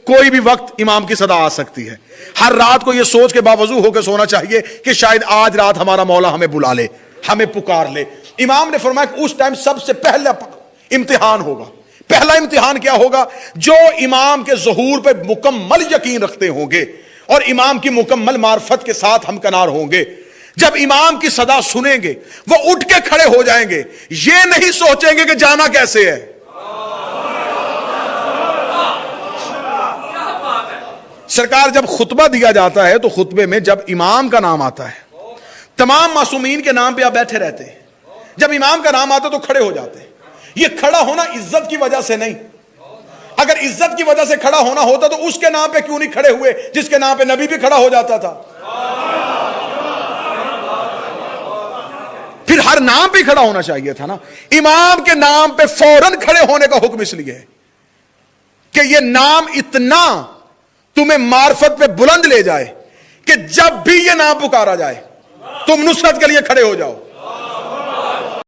کوئی بھی وقت امام کی صدا آ سکتی ہے. ہر رات کو یہ سوچ کے باوضو ہو کے سونا چاہیے کہ شاید آج رات ہمارا مولا ہمیں بلا لے, ہمیں پکار لے. امام نے فرمایا کہ اس ٹائم سب سے پہلا امتحان ہوگا. پہلا امتحان کیا ہوگا؟ جو امام کے ظہور پہ مکمل یقین رکھتے ہوں گے اور امام کی مکمل معرفت کے ساتھ ہمکنار ہوں گے, جب امام کی صدا سنیں گے وہ اٹھ کے کھڑے ہو جائیں گے, یہ نہیں سوچیں گے کہ جانا کیسے ہے. سرکار جب خطبہ دیا جاتا ہے تو خطبے میں جب امام کا نام آتا ہے, تمام معصومین کے نام پہ آپ بیٹھے رہتے ہیں, جب امام کا نام آتا تو کھڑے ہو جاتے ہیں. یہ کھڑا ہونا عزت کی وجہ سے نہیں. اگر عزت کی وجہ سے کھڑا ہونا ہوتا تو اس کے نام پہ کیوں نہیں کھڑے ہوئے جس کے نام پہ نبی بھی کھڑا ہو جاتا تھا. پھر ہر نام پہ کھڑا ہونا چاہیے تھا نا. امام کے نام پہ فوراً کھڑے ہونے کا حکم اس لیے ہے کہ یہ نام اتنا تمہیں معرفت پہ بلند لے جائے کہ جب بھی یہ نام پکارا جائے تم نصرت کے لیے کھڑے ہو جاؤ.